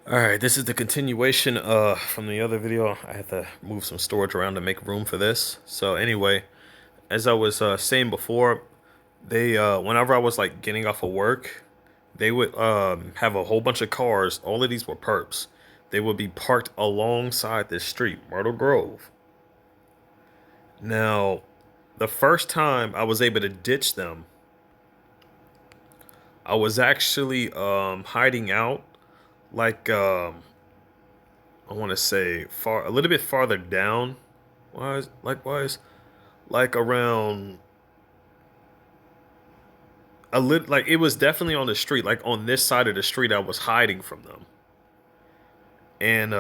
All right, this is the continuation from the other video. I had to move some storage around to make room for this. So anyway, as I was saying before, they whenever I was like getting off of work, they would have a whole bunch of cars. All of these were perps. They would be parked alongside this street, Myrtle Grove. Now, the first time I was able to ditch them, I was actually hiding out like I want to say a little bit farther down. Likewise, like around like it was definitely on the street, like on this side of the street. I was hiding from them, and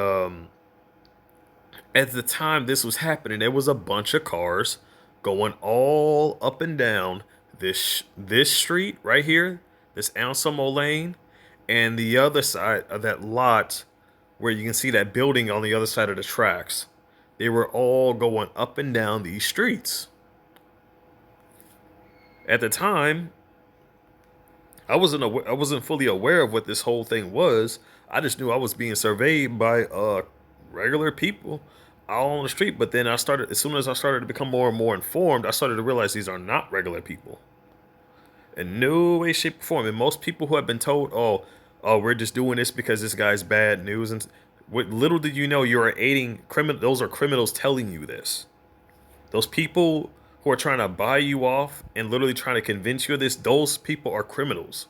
at the time this was happening, there was a bunch of cars going all up and down this street right here, this Anselmo Lane, and the other side of that lot where you can see that building on the other side of the tracks. They were all going up and down these streets. At the time, I wasn't fully aware of what this whole thing was. I just knew I was being surveyed by regular people out on the street. But then as soon as I started to become more and more informed, I started to realize these are not regular people. In no way, shape, or form. And most people who have been told, "Oh, we're just doing this because this guy's bad news," and what little did you know, you are aiding criminal. Those are criminals telling you this. Those people who are trying to buy you off and literally trying to convince you of this, those people are criminals.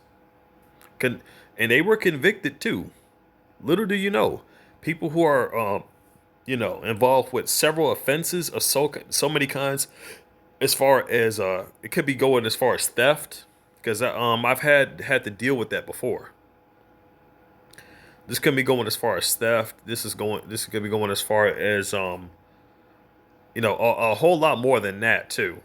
And they were convicted too. Little do you know, people who are, involved with several offenses of so many kinds, as far as it could be going as far as theft, because I've had to deal with that before. This could be going as far as theft. This could be going as far as a whole lot more than that too.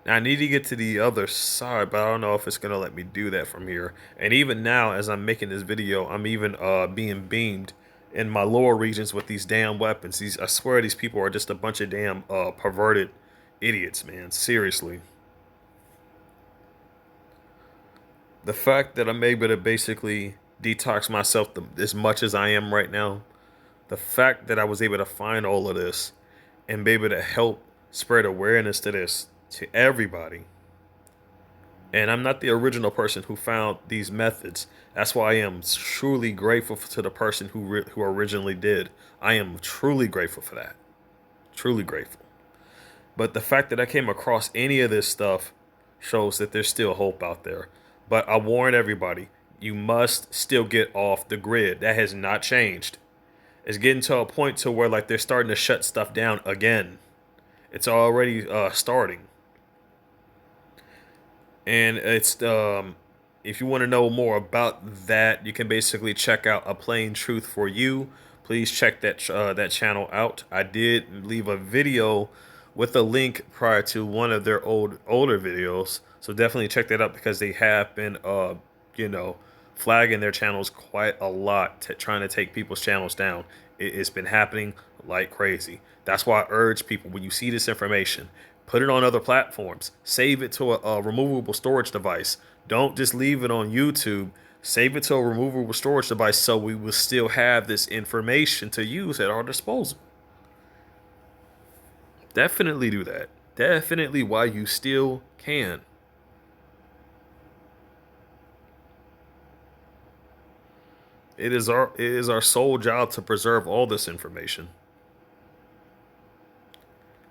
Now I need to get to the other side, but I don't know if it's gonna let me do that from here. And even now, as I'm making this video, I'm even being beamed in my lower regions with these damn weapons. I swear these people are just a bunch of damn perverted idiots, man. Seriously. The fact that I'm able to basically detox myself as much as I am right now, the fact that I was able to find all of this and be able to help spread awareness to this to everybody. And I'm not the original person who found these methods. That's why I am truly grateful to the person who originally did. I am truly grateful for that. Truly grateful. But the fact that I came across any of this stuff shows that there's still hope out there. But I warn everybody, you must still get off the grid. That has not changed. It's getting to a point to where like they're starting to shut stuff down again. It's already starting. And it's if you want to know more about that, you can basically check out A Plain Truth for You. Please check that channel out. I did leave a video with a link prior to one of their older videos, so definitely check that out because they have been you know flagging their channels quite a lot, trying to take people's channels down. It's been happening like crazy. That's why I urge people, when you see this information, put it on other platforms. Save it to a removable storage device. Don't just leave it on YouTube. Save it to a removable storage device so we will still have this information to use at our disposal. Definitely do that. Definitely while you still can. It is our sole job to preserve all this information.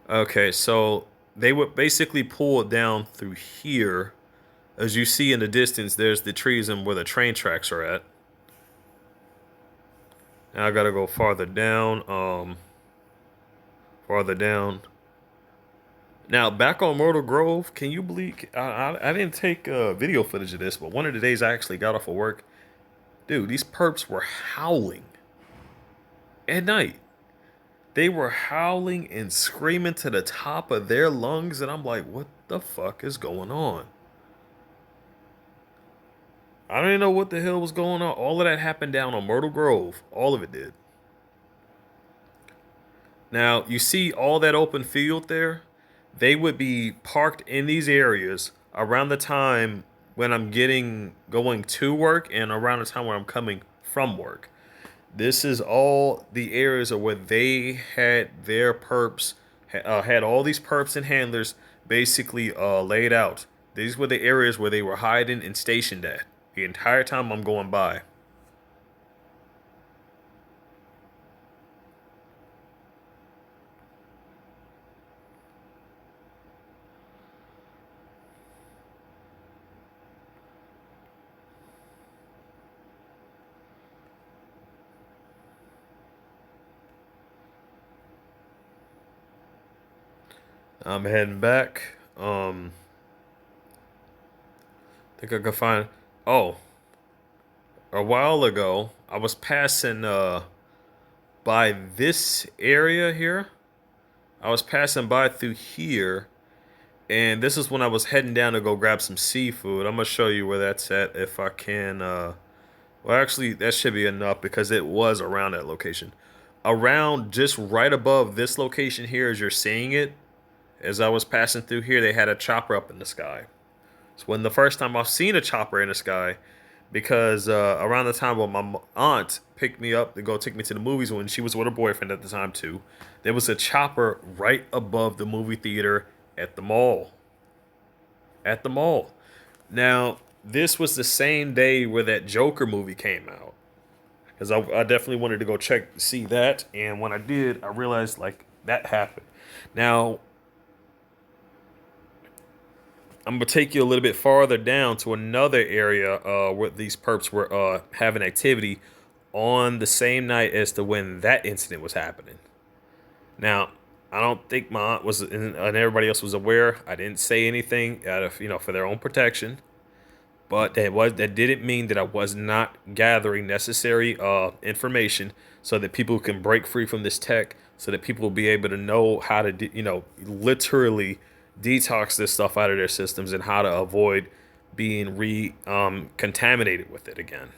Okay, so they would basically pull it down through here. As you see in the distance, there's the trees and where the train tracks are at. Now I gotta go farther down. Farther down. Now back on Myrtle Grove, can you believe I didn't take video footage of this, but one of the days I actually got off of work, dude, these perps were howling at night. They were howling and screaming to the top of their lungs, and I'm like, what the fuck is going on? I don't even know what the hell was going on. All of that happened down on Myrtle Grove. All of it did. Now, you see all that open field there? They would be parked in these areas around the time when I'm going to work and around the time when I'm coming from work. This is all the areas where they had their perps, had all these perps and handlers basically laid out. These were the areas where they were hiding and stationed at the entire time I'm going by. I'm heading back. I think I could find. Oh, a while ago, I was passing by this area here. I was passing by through here, and this is when I was heading down to go grab some seafood. I'm gonna show you where that's at if I can. Well, actually, that should be enough because it was around that location. Around just right above this location here, as you're seeing it, as I was passing through here, they had a chopper up in the sky. It's when the first time I've seen a chopper in the sky, because around the time when my aunt picked me up to go take me to the movies when she was with her boyfriend at the time too, there was a chopper right above the movie theater at the mall. At the mall. Now, this was the same day where that Joker movie came out. Because I definitely wanted to go check see that, and when I did, I realized like that happened. Now, I'm gonna take you a little bit farther down to another area where these perps were having activity on the same night as to when that incident was happening. Now, I don't think my aunt was and everybody else was aware. I didn't say anything out of for their own protection, but that didn't mean that I was not gathering necessary information so that people can break free from this tech, so that people will be able to know how to literally detox this stuff out of their systems and how to avoid being re contaminated with it again.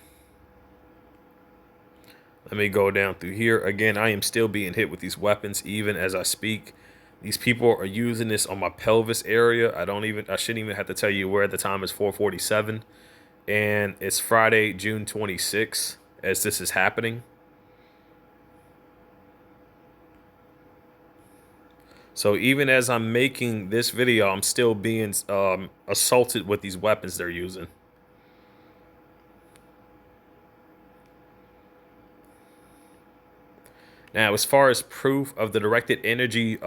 Let me go down through here. Again, I am still being hit with these weapons even as I speak. These people are using this on my pelvis area. I shouldn't even have to tell you where. The time is 4:47 and it's Friday, June 26th as this is happening. So even as I'm making this video, I'm still being assaulted with these weapons they're using. Now, as far as proof of the directed energy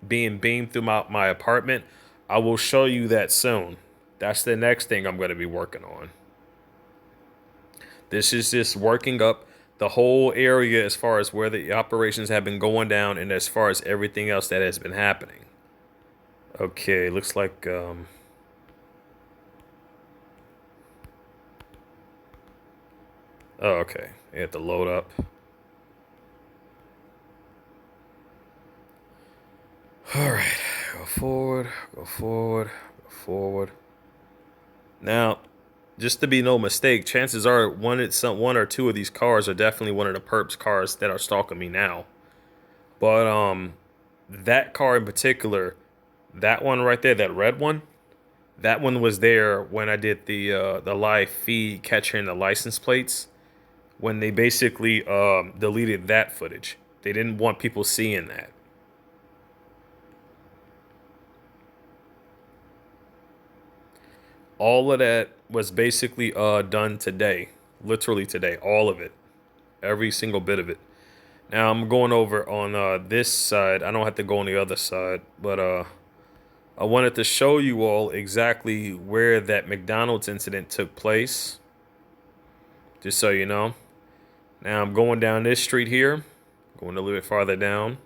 being beamed through my apartment, I will show you that soon. That's the next thing I'm going to be working on. This is just working up the whole area as far as where the operations have been going down and as far as everything else that has been happening. Okay, looks like oh, okay. You have to load up. All right, go forward, go forward, go forward. Now, just to be no mistake, chances are one or two of these cars are definitely one of the perps cars that are stalking me now. But that car in particular, that one right there, that red one, that one was there when I did the live feed capturing the license plates. When they basically deleted that footage, they didn't want people seeing that. All of that was basically done today, literally today, all of it, every single bit of it. Now I'm going over on this side. I don't have to go on the other side, but I wanted to show you all exactly where that McDonald's incident took place, just so you know. Now I'm going down this street here, going a little bit farther down.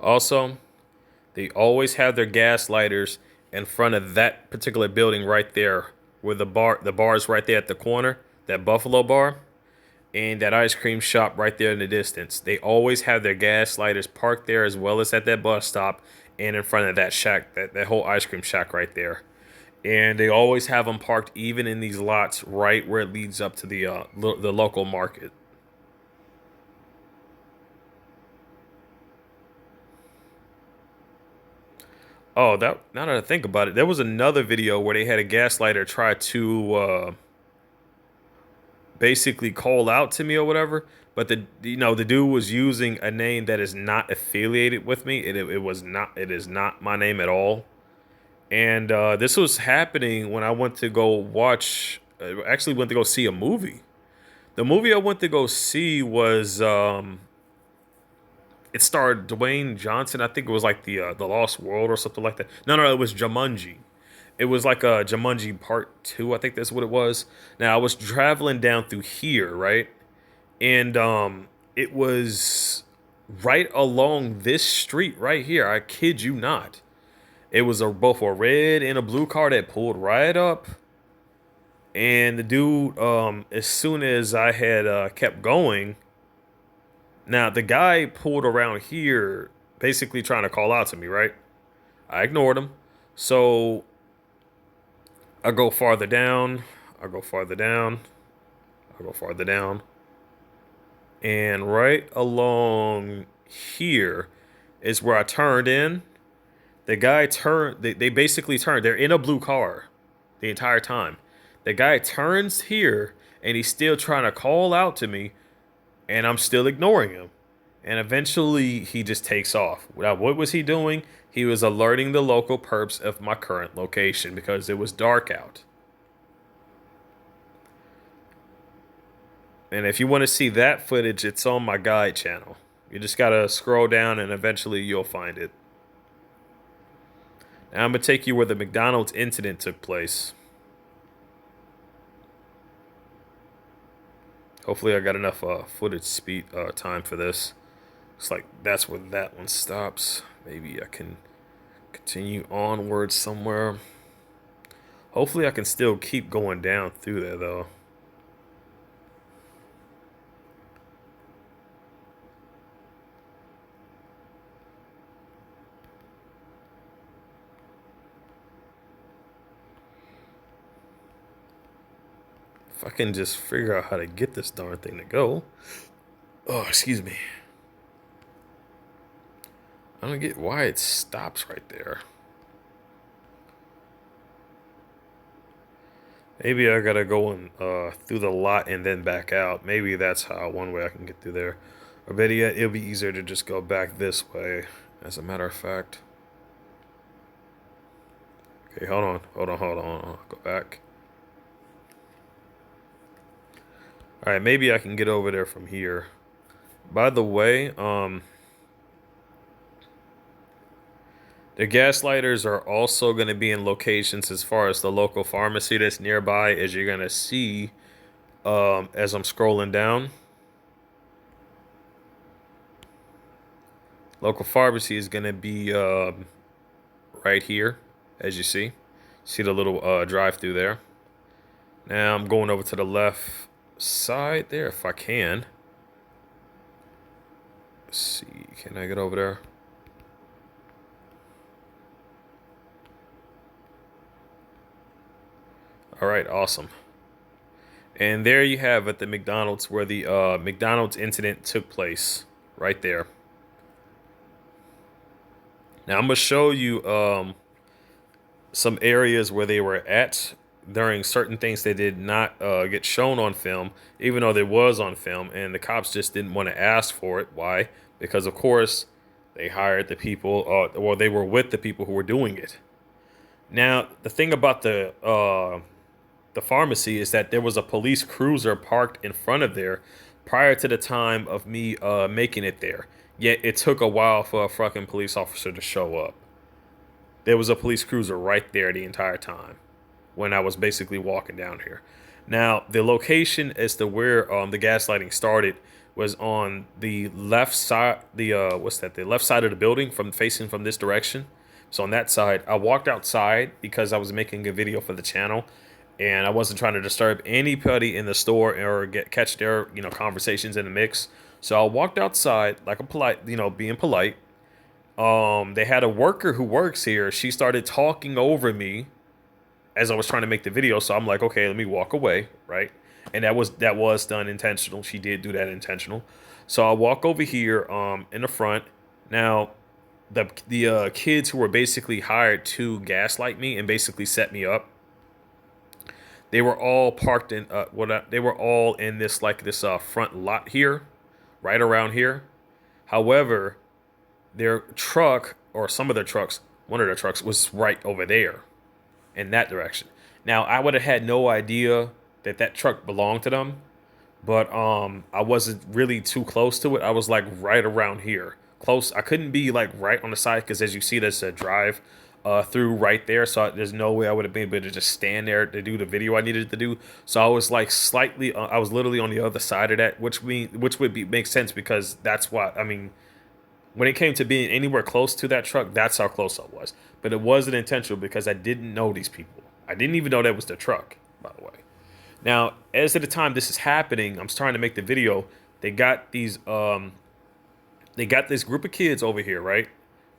Also, they always have their gas lighters in front of that particular building right there, where the bar is right there at the corner, that Buffalo bar, and that ice cream shop right there in the distance. They always have their gas lighters parked there as well as at that bus stop and in front of that shack, that whole ice cream shack right there. And they always have them parked even in these lots right where it leads up to the local market. Oh, that now that I think about it, there was another video where they had a gaslighter try to basically call out to me or whatever. But the dude was using a name that is not affiliated with me. It was not. It is not my name at all. And this was happening when I went to go watch. Actually, went to go see a movie. The movie I went to go see was it starred Dwayne Johnson. I think it was like the Lost World or something like that. No, it was Jumanji. It was like a Jumanji Part Two. I think that's what it was. Now I was traveling down through here, right, and it was right along this street right here. I kid you not. It was both a red and a blue car that pulled right up, and the dude, as soon as I had kept going, now the guy pulled around here, basically trying to call out to me, right? I ignored him, so I go farther down, I go farther down, I go farther down, and right along here is where I turned in. The guy turned. They basically turned. They're in a blue car the entire time. The guy turns here and he's still trying to call out to me, and I'm still ignoring him. And eventually he just takes off. Now, what was he doing? He was alerting the local perps of my current location because it was dark out. And if you want to see that footage, it's on my guide channel. You just gotta scroll down and eventually you'll find it. Now I'm gonna take you where the McDonald's incident took place. Hopefully I got enough footage speed time for this. It's like that's where that one stops. Maybe I can continue onward somewhere. Hopefully I can still keep going down through there though. If I can just figure out how to get this darn thing to go. Oh, excuse me. I don't get why it stops right there. Maybe I gotta go in, through the lot and then back out. Maybe that's how one way I can get through there. Or better yet, it'll be easier to just go back this way, as a matter of fact. Okay, hold on. Go back. Alright, maybe I can get over there from here. By the way, the gaslighters are also going to be in locations as far as the local pharmacy that's nearby, as you're going to see as I'm scrolling down. Local pharmacy is going to be right here, as you see. See the little drive through there. Now I'm going over to the left side there if I can. Let's see, can I get over there? All right, awesome. And there you have it, the McDonald's where the McDonald's incident took place, right there. Now I'm gonna show you some areas where they were at during certain things they did not get shown on film, even though they was on film, and the cops just didn't want to ask for it. Why? Because of course they hired the people, or they were with the people who were doing it. Now the thing about the pharmacy is that there was a police cruiser parked in front of there prior to the time of me making it there. Yet it took a while for a fucking police officer to show up. There was a police cruiser right there the entire time when I was basically walking down here. Now, the location as to where the gaslighting started was on the left side, the left side of the building from facing from this direction. So on that side, I walked outside because I was making a video for the channel, and I wasn't trying to disturb anybody in the store or catch their conversations in the mix. So I walked outside like a polite, being polite. They had a worker who works here. She started talking over me as I was trying to make the video. So I'm like, okay, let me walk away, right? And that was done intentional. She did do that intentional. So I walk over here in the front. Now, the kids who were basically hired to gaslight me and basically set me up, they were all parked in they were all in this front lot here, right around here. However, their truck, or some of their trucks, one of their trucks was right over there in that direction. Now, I would have had no idea that that truck belonged to them, but I wasn't really too close to it. I was like right around here, close. I couldn't be like right on the side because, as you see, there's a drive through right there. So there's no way I would have been able to just stand there to do the video I needed to do. So I was like slightly, I was literally on the other side of that, which would be make sense because that's what I mean. When it came to being anywhere close to that truck, that's how close I was. But it wasn't intentional because I didn't know these people. I didn't even know that was the truck, by the way. Now, as of the time this is happening, I'm starting to make the video. They got this group of kids over here, right?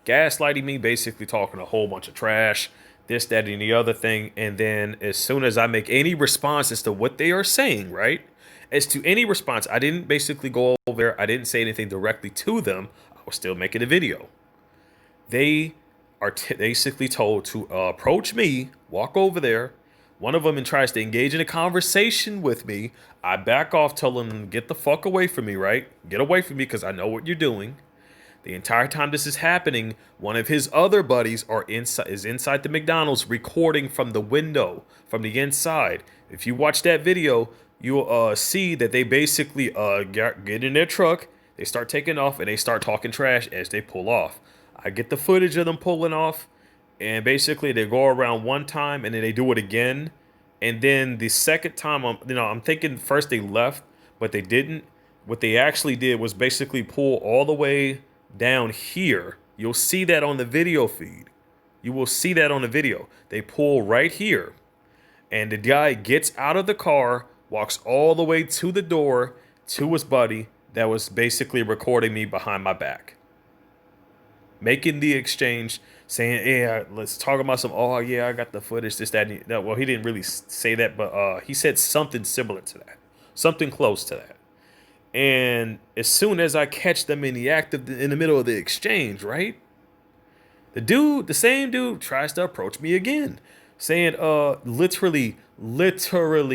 Gaslighting me, basically talking a whole bunch of trash, this, that, and the other thing. And then as soon as I make any response as to what they are saying, right? As to any response, I didn't basically go over there. I didn't say anything directly to them. I was still making a video. They are basically told to approach me, walk over there. One of them tries to engage in a conversation with me. I back off, telling them, get the fuck away from me, right? Get away from me because I know what you're doing. The entire time this is happening, one of his other buddies is inside the McDonald's recording from the window, from the inside. If you watch that video, you'll see that they basically get in their truck, they start taking off, and they start talking trash as they pull off. I get the footage of them pulling off, and basically they go around one time, and then they do it again. And then the second time, I'm thinking first they left, but they didn't. What they actually did was basically pull all the way down here. You'll see that on the video feed. You will see that on the video. They pull right here, and the guy gets out of the car, walks all the way to the door to his buddy that was basically recording me behind my back, making the exchange, saying, yeah, let's talk about some, oh yeah, I got the footage, this, that, and no, well, he didn't really say that, but he said something similar to that, something close to that. And as soon as I catch them in the middle of the exchange, right? The same dude tries to approach me again, saying, literally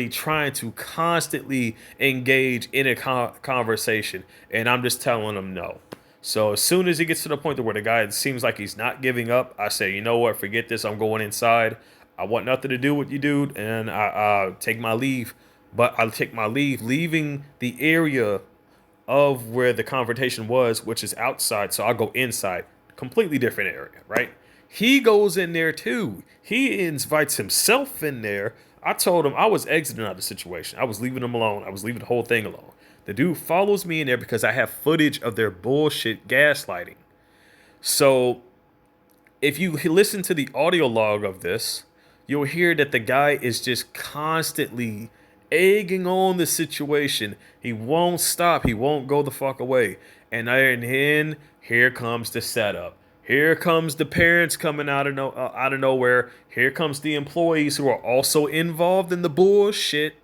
trying to constantly engage in a conversation. And I'm just telling him no. So as soon as he gets to the point where the guy seems like he's not giving up, I say, you know what, forget this. I'm going inside. I want nothing to do with you, dude. And I take my leave. But I'll take my leave, leaving the area of where the confrontation was, which is outside. So I'll go inside, completely different area, right? He goes in there too. He invites himself in there. I told him I was exiting out of the situation. I was leaving him alone. I was leaving the whole thing alone. The dude follows me in there because I have footage of their bullshit gaslighting. So if you listen to the audio log of this, you'll hear that the guy is just constantly egging on the situation. He won't stop. He won't go the fuck away. And then here comes the setup. Here comes the parents coming out of nowhere. Here comes the employees who are also involved in the bullshit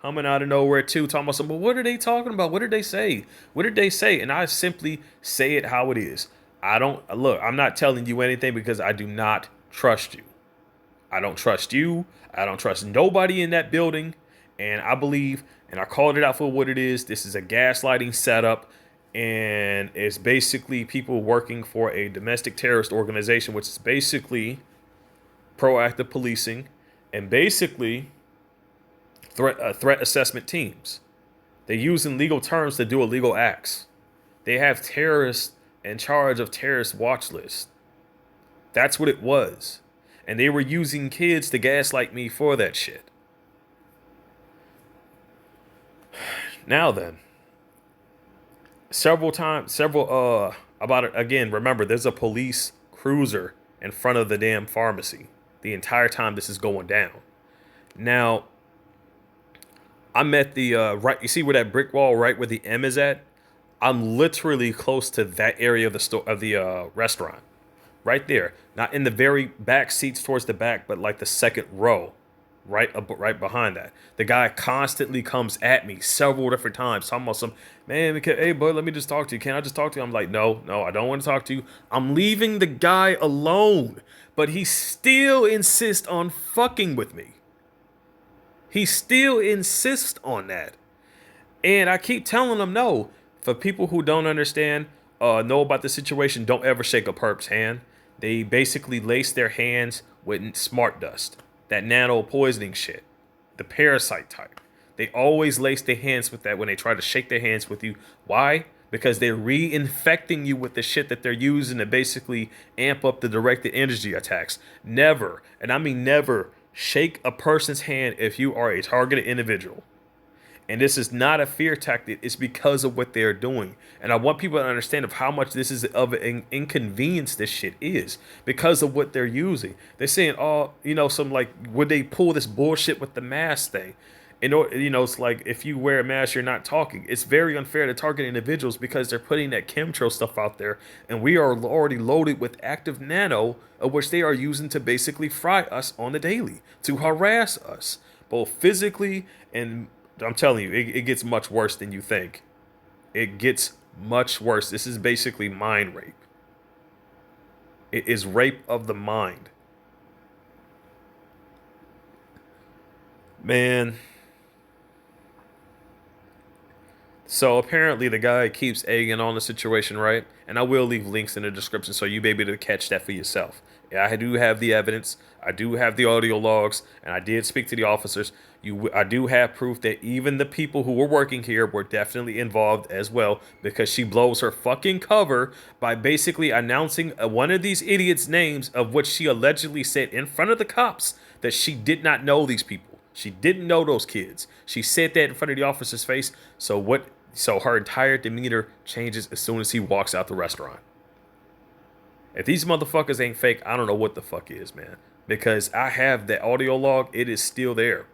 coming out of nowhere too. Talking about something. Well, what are they talking about? What did they say? What did they say? And I simply say it how it is. I'm not telling you anything because I do not trust you. I don't trust you. I don't trust nobody in that building. And I believe, and I called it out for what it is. This is a gaslighting setup. And it's basically people working for a domestic terrorist organization, which is basically proactive policing and basically threat assessment teams. They're using legal terms to do illegal acts. They have terrorists in charge of terrorist watch lists. That's what it was. And they were using kids to gaslight me for that shit. Now then, remember, there's a police cruiser in front of the damn pharmacy the entire time this is going down. Now, I'm at the right. You see where that brick wall, right where the M is at? I'm literally close to that area of the restaurant, right there. Not in the very back seats towards the back, but like the second row. right behind that. The guy constantly comes at me several different times, talking about some man. Hey, bud, let me just talk to you. Can I just talk to you? I'm like, no, I don't want to talk to you. I'm leaving the guy alone, but he still insists on fucking with me. He still insists on that, and I keep telling him no. For people who don't understand, know about the situation, don't ever shake a perp's hand. They basically lace their hands with smart dust, that nano poisoning shit, the parasite type. They always lace their hands with that when they try to shake their hands with you. Why? Because they're reinfecting you with the shit that they're using to basically amp up the directed energy attacks. Never, and I mean never, shake a person's hand if you are a targeted individual. And this is not a fear tactic. It's because of what they're doing. And I want people to understand of how much this is of an inconvenience this shit is because of what they're using. They're saying, oh, some like, would they pull this bullshit with the mask thing? It's like if you wear a mask, you're not talking. It's very unfair to target individuals because they're putting that chemtrail stuff out there. And we are already loaded with active nano, of which they are using to basically fry us on the daily, to harass us, both physically and I'm telling you, it gets much worse than you think. It gets much worse. This is basically mind rape. It is rape of the mind. Man. So apparently the guy keeps egging on the situation, right? And I will leave links in the description so you'll be able to catch that for yourself. Yeah, I do have the evidence. I do have the audio logs, and I did speak to the officers. I do have proof that even the people who were working here were definitely involved as well, because she blows her fucking cover by basically announcing one of these idiots' names, of which she allegedly said in front of the cops that she did not know these people. She didn't know those kids. She said that in front of the officer's face. So her entire demeanor changes as soon as he walks out the restaurant. If these motherfuckers ain't fake, I don't know what the fuck is, man. Because I have the audio log. It is still there.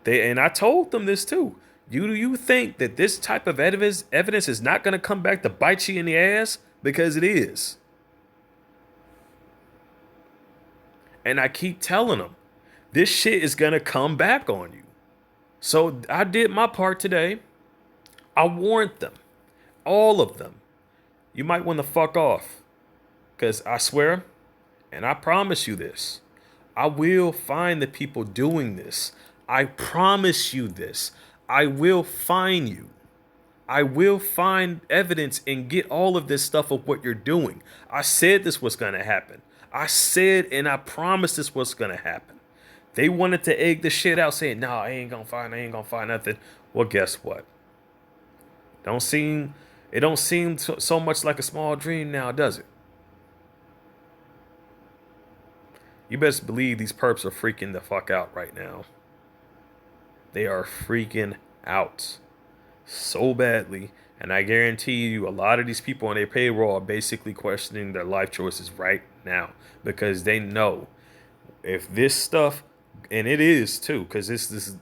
And I told them this too. Do you think that this type of evidence is not going to come back to bite you in the ass? Because it is. And I keep telling them, this shit is going to come back on you. So I did my part today. I warned them. All of them. You might want to fuck off. Because I swear, and I promise you this, I will find the people doing this. I promise you this. I will find you. I will find evidence and get all of this stuff of what you're doing. I said this was going to happen. I said and I promised this was going to happen. They wanted to egg the shit out saying, nah, I ain't going to find nothing. Well, guess what? It don't seem so much like a small dream now, does it? You best believe these perps are freaking the fuck out right now. They are freaking out so badly. And I guarantee you a lot of these people on their payroll are basically questioning their life choices right now. Because they know if this stuff, and it is too, because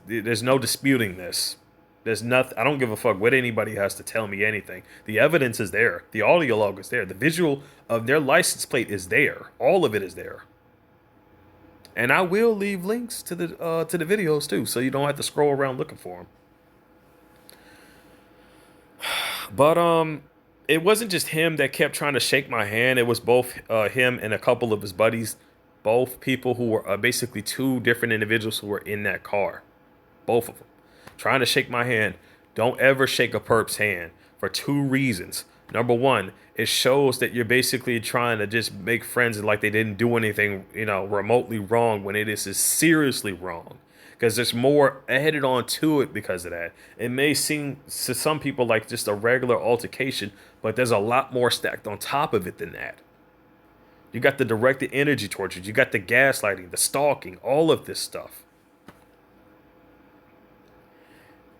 there's no disputing this. There's nothing. I don't give a fuck what anybody has to tell me anything. The evidence is there. The audio log is there. The visual of their license plate is there. All of it is there. And I will leave links to the videos too, so you don't have to scroll around looking for them. But it wasn't just him that kept trying to shake my hand. It was both him and a couple of his buddies. Both people who were basically two different individuals who were in that car. Both of them. Trying to shake my hand. Don't ever shake a perp's hand for two reasons. Number one, it shows that you're basically trying to just make friends and like they didn't do anything, remotely wrong when it is seriously wrong. Because there's more added on to it because of that. It may seem to some people like just a regular altercation, but there's a lot more stacked on top of it than that. You got the directed energy torture. You got the gaslighting, the stalking, all of this stuff.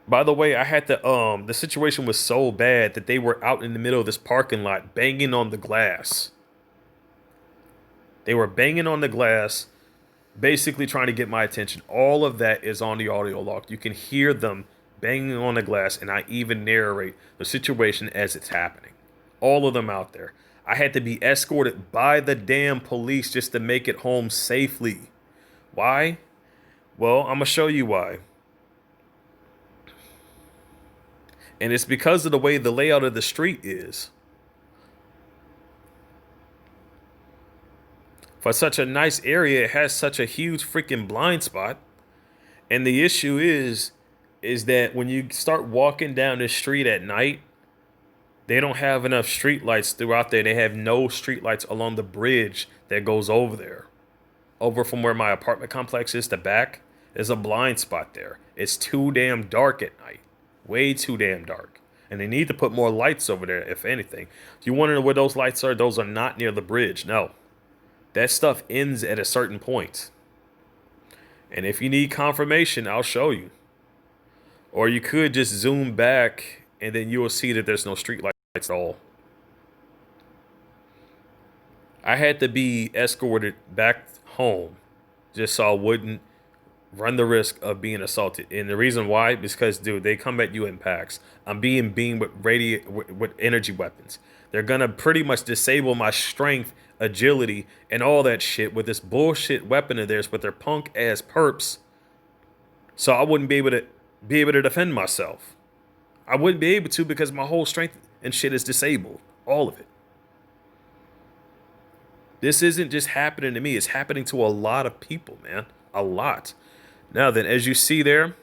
By the way, I had the situation was so bad that they were out in the middle of this parking lot banging on the glass. They were banging on the glass, basically trying to get my attention. All of that is on the audio log. You can hear them banging on the glass, and I even narrate the situation as it's happening. All of them out there. I had to be escorted by the damn police just to make it home safely. Why? Well, I'm gonna show you why. And it's because of the way the layout of the street is. For such a nice area, it has such a huge freaking blind spot. And the issue is that when you start walking down the street at night, they don't have enough street lights throughout there. They have no street lights along the bridge that goes over there. Over from where my apartment complex is to back, there's a blind spot there. It's too damn dark at night. Way too damn dark. And they need to put more lights over there, if anything. If you want to know where those lights are, those are not near the bridge. No. That stuff ends at a certain point. And if you need confirmation, I'll show you. Or you could just zoom back and then you will see that there's no street lights at all. I had to be escorted back home just so I wouldn't run the risk of being assaulted. And the reason why is because, dude, they come at you in packs. I'm being beamed with energy weapons. They're gonna pretty much disable my strength, agility, and all that shit with this bullshit weapon of theirs with their punk ass perps. So I wouldn't be able to defend myself. I wouldn't be able to because my whole strength and shit is disabled. All of it. This isn't just happening to me. It's happening to a lot of people, man. A lot. Now then, as you see there,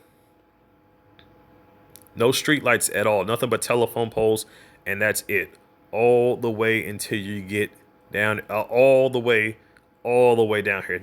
no street lights at all. Nothing but telephone poles, and that's it. All the way until you get down, all the way down here.